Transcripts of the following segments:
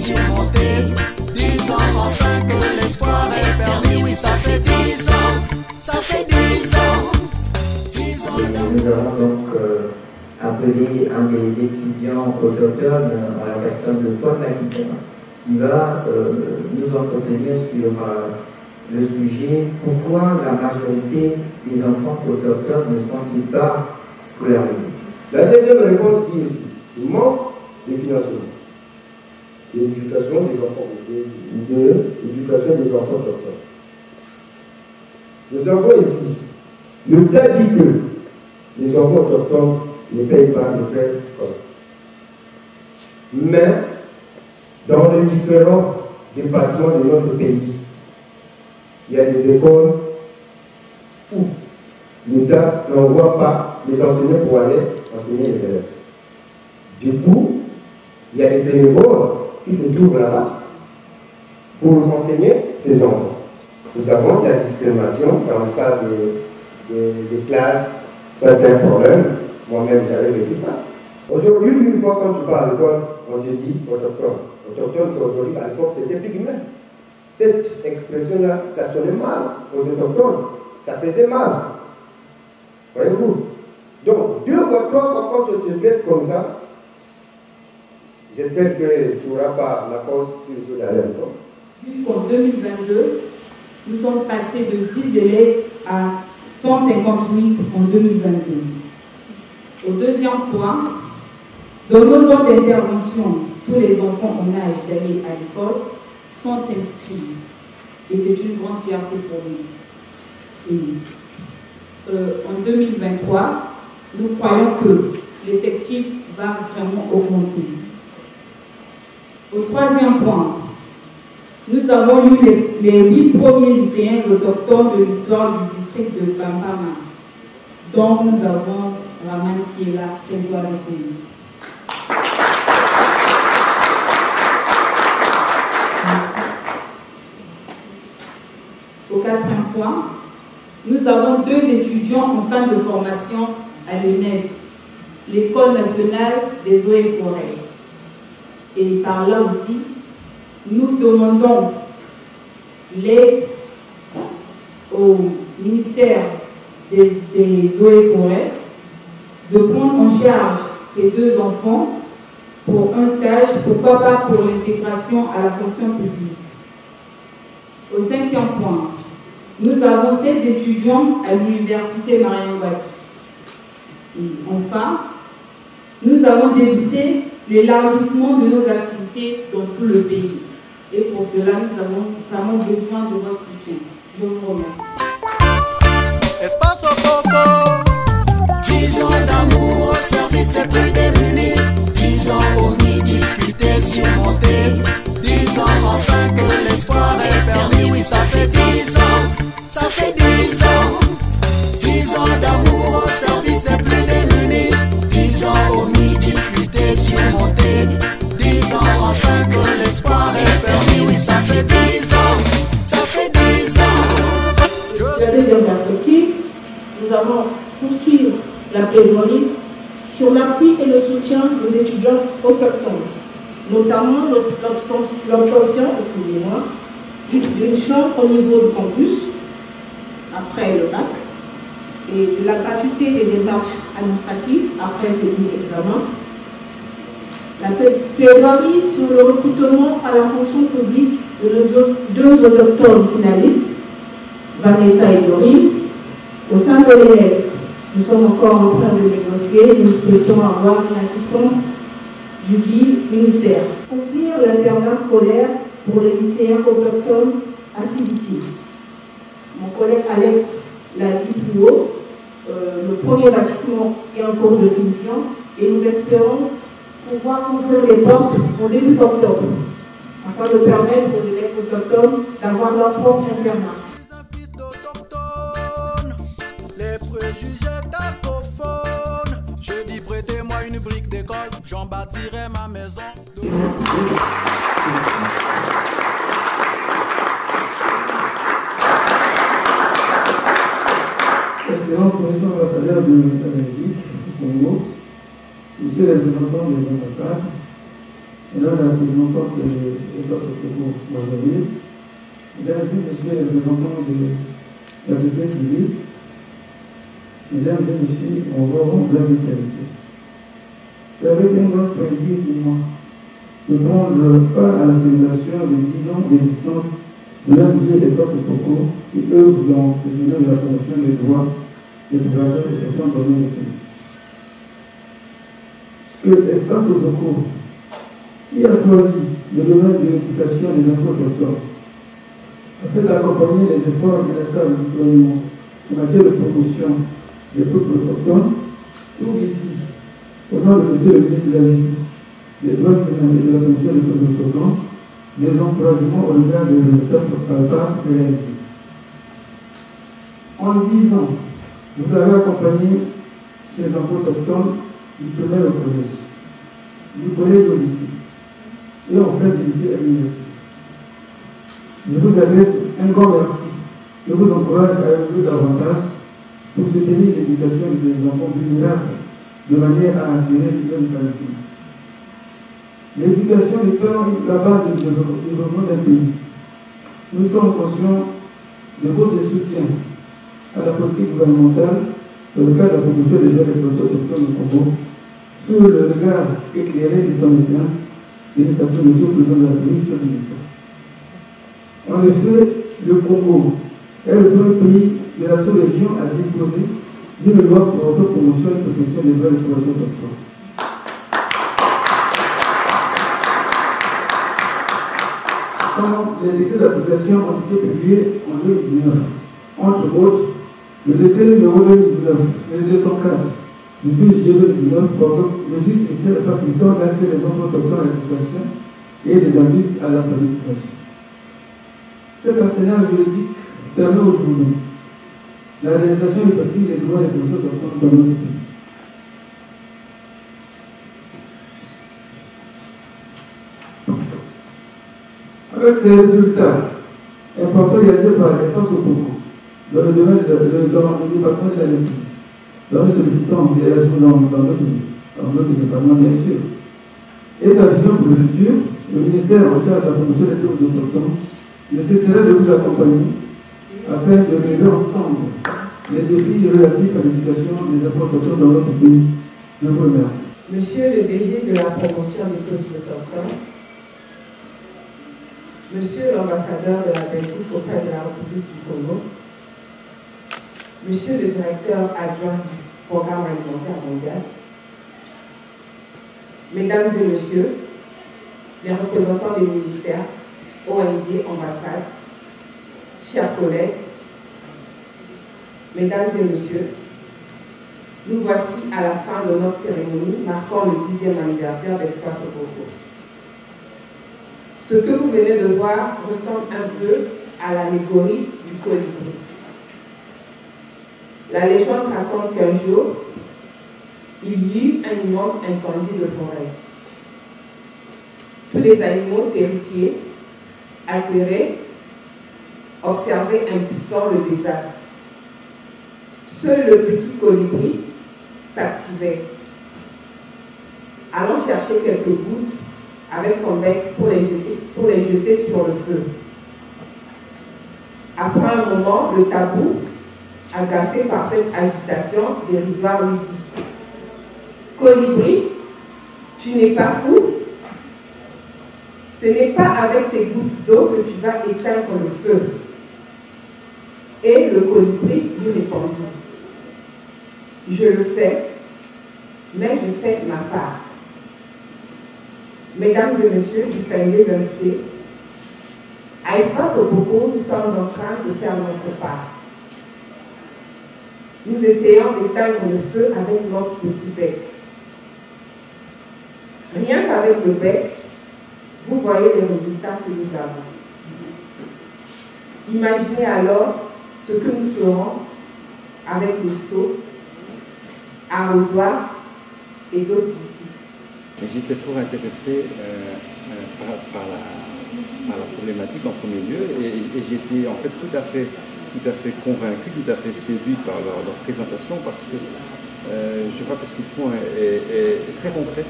surmonter. 10 ans enfin que l'espoir est permis. Oui, ça fait 10 ans, ça fait 10 ans. 10 ans nous avons donc appelé un des étudiants autochtones à la personne de Paul Maquitaine qui va nous entretenir sur le sujet pourquoi la majorité des enfants autochtones ne sont-ils pas scolarisés. La deuxième réponse dit ici, il manque de financement, d'éducation des enfants, d'éducation des enfants autochtones. Nous avons ici, l'État dit que les enfants autochtones ne payent pas les frais scolaires. Mais, dans les différents départements de notre pays, il y a des écoles où l'État n'envoie pas les enseignants pour aller enseigner les élèves. Du coup, il y a des bénévoles qui se trouvent là-bas pour enseigner ces enfants. Nous avons de la discrimination dans la salle des classes. Ça, c'est un problème. Moi-même, j'avais vécu ça. Aujourd'hui, une fois quand tu pars à l'école, on te dit autochtone. Autochtone, c'est aujourd'hui, à l'époque, c'était pygmée. Cette expression-là, ça sonnait mal aux autochtones. Ça faisait mal. Voyez-vous? Donc, 2 fois, 3 fois, quand on te traite comme ça, j'espère que tu n'auras pas la force toujours d'aller à l'école. Jusqu'en 2022, nous sommes passés de 10 élèves à 158 en 2022. Au deuxième point, dans nos zones d'intervention, tous les enfants en âge d'aller à l'école sont inscrits. Et c'est une grande fierté pour nous. Et, en 2023, nous croyons que l'effectif va vraiment augmenter. Au troisième point, nous avons eu les 8 premiers lycéens autochtones de l'histoire du district de Bambama. Donc nous avons Raman qui est là, présent avec nous. Au 4e point, nous avons 2 étudiants en fin de formation à l'UNEF, l'École nationale des eaux et forêts. Et par là aussi, nous demandons l'aide au ministère des eaux et forêts de prendre en charge ces 2 enfants pour un stage, pourquoi pas pour l'intégration à la fonction publique. Au 5e point, nous avons 7 étudiants à l'université Marianne-Ouattara. Et enfin, nous avons débuté l'élargissement de nos activités dans tout le pays. Et pour cela, nous avons vraiment besoin de votre soutien. Je vous remercie. Espace au coco. 10 ans d'amour au service des plus démunis. 10 ans aux difficultés surmontées. 10 ans enfin que l'espoir est permis. Oui, ça fait 10 ans, ça fait 10 ans. 10 ans d'amour au service des plus démunis. 10 ans aux difficultés surmontées. 10 ans enfin que l'espoir est permis. Oui, ça fait 10 ans, ça fait 10 ans. La deuxième perspective, nous allons poursuivre la plaidoirie sur l'appui et le soutien des étudiants autochtones, notamment l'obtention d'une chambre au niveau du campus, après le bac, et de la gratuité des démarches administratives après ces 2 examens. La plaidoirie sur le recrutement à la fonction publique de nos 2 autochtones finalistes, Vanessa et Dorine. Au sein de l'ENF, nous sommes encore en train de négocier, nous souhaitons avoir une assistance du dit ministère. Ouvrir l'internat scolaire pour les lycéens autochtones à Sibiti. Mon collègue Alex l'a dit plus haut, le premier bâtiment est en cours de finition et nous espérons pouvoir ouvrir les portes au début d'octobre afin de permettre aux élèves autochtones d'avoir leur propre internat. Les préjugés cacophones. Je dis prêtez-moi une brique d'école, j'en bâtirai ma maison. Excellence, monsieur l'ambassadeur de la Belgique, du Congo, monsieur le représentant des ambassades, Madame la représentante de l'État Sotoko Marguerite, Mesdames et Messieurs les représentants de la société civile, Mesdames et Messieurs, on va voir la qualité. C'est avec un grand plaisir pour moi de prendre part à la célébration des 10 ans d'existence de l'ONG État Sotoko qui œuvre dans le domaine de la promotion des droits des populations autochtones dans notre pays. Que l'État Sotoko, qui a choisi le domaine de l'éducation des enfants autochtones, afin d'accompagner les efforts de l'État du gouvernement en matière de promotion des peuples autochtones, trouve ici, au nom de M. le ministre de la Justice, des droits humains et de la promotion des peuples autochtones, des encouragements au regard des résultats réalisés. En 10 ans, vous avez accompagné les enfants autochtones du primaire au collège, du collège au lycée, et en fait du lycée à l'université. Je vous adresse un grand merci. Je vous encourage à œuvrer davantage pour soutenir l'éducation des enfants vulnérables de manière à assurer leur épanouissement. L'éducation étant la base du développement d'un pays, nous sommes conscients de votre soutien à la politique gouvernementale dans le cadre de la promotion des droits des personnes autochtones au Congo, sous le regard éclairé de son excellence, l'administration de M. le président de la République sur l'État. En effet, le Congo est le premier pays de la sous-région à disposer d'une loi pour la promotion et protection des droits des populations autochtones. Quand les décrets d'application ont été publiés en 2019, entre autres, le décret numéro 2019-204 du 12 juillet 2019 portant mesures spéciales facilitant l'accès des enfants autochtones à l'éducation et des adultes à l'alphabétisation. Cet enseignement juridique permet aujourd'hui la réalisation effective des droits des personnes autochtones dans notre pays. Avec ces résultats importants réalisés par l'espace au Congo, dans le domaine du département de la République, dont nous sollicitons des réactions dans notre département bien sûr, et sa vision pour le futur, le ministère en charge de la promotion des peuples autochtones ne cessera de vous accompagner afin de relever ensemble les défis relatifs à l'éducation des enfants autochtones dans notre pays. Je vous remercie. Monsieur le DG de la promotion des peuples autochtones, Monsieur l'ambassadeur de la Belgique auprès de la République du Congo, Monsieur le directeur adjoint du Programme alimentaire mondial, Mesdames et Messieurs, les représentants des ministères, ONG, ambassades, chers collègues, Mesdames et Messieurs, nous voici à la fin de notre cérémonie marquant le 10e anniversaire d'Espace au Congo. Ce que vous venez de voir ressemble un peu à l'allégorie du colibri. La légende raconte qu'un jour, il y eut un immense incendie de forêt. Tous les animaux terrifiés, atterrés, observaient impuissants le désastre. Seul le petit colibri s'activait, allant chercher quelques gouttes avec son bec pour les jeter sur le feu. Après un moment, le tabou, agacé par cette agitation dérisoire, lui dit « Colibri, tu n'es pas fou? Ce n'est pas avec ces gouttes d'eau que tu vas éteindre le feu. » Et le colibri lui répondit « Je le sais, mais je fais ma part. » Mesdames et Messieurs, distingués invités, à Espace au Congo, nous sommes en train de faire notre part. Nous essayons d'éteindre le feu avec notre petit bec. Rien qu'avec le bec, vous voyez les résultats que nous avons. Imaginez alors ce que nous ferons avec les seaux, arrosoirs et d'autres outils. J'étais fort intéressé par la problématique en premier lieu et j'étais en fait tout à fait convaincu, tout à fait séduit par leur présentation parce que je crois que ce qu'ils font est très concret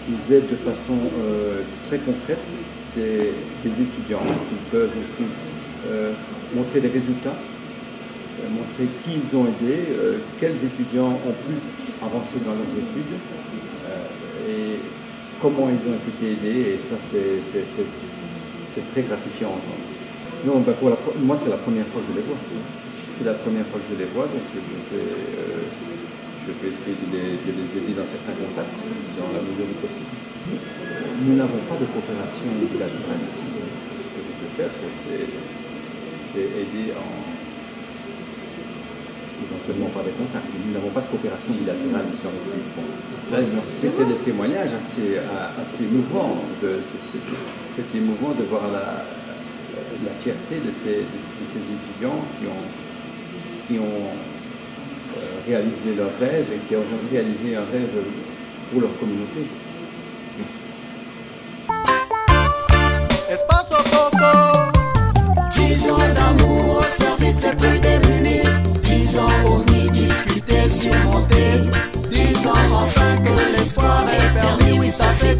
ils aident de façon très concrète des étudiants. Ils peuvent aussi montrer les résultats, montrer qui ils ont aidé, quels étudiants ont pu avancer dans leurs études et comment ils ont été aidés. Et ça, c'est très gratifiant. Non, ben moi, c'est la première fois que je les vois. C'est la première fois que je les vois, donc je vais essayer de les aider dans certains contacts, dans la mesure du possible. Nous n'avons pas de coopération bilatérale ici. Ce que je peux faire, c'est aider éventuellement par des contacts. Nous n'avons pas de coopération bilatérale ici en République. Là, c'était des témoignages assez émouvants. C'était émouvant de voir la fierté de ces étudiants qui ont réalisé leur rêve et qui ont réalisé un rêve pour leur communauté. Merci. Espace au Coco, 10 ans d'amour au service des plus démunis, 10 ans aux difficultés surmontées, 10 ans enfin que l'espoir est permis, oui ça fait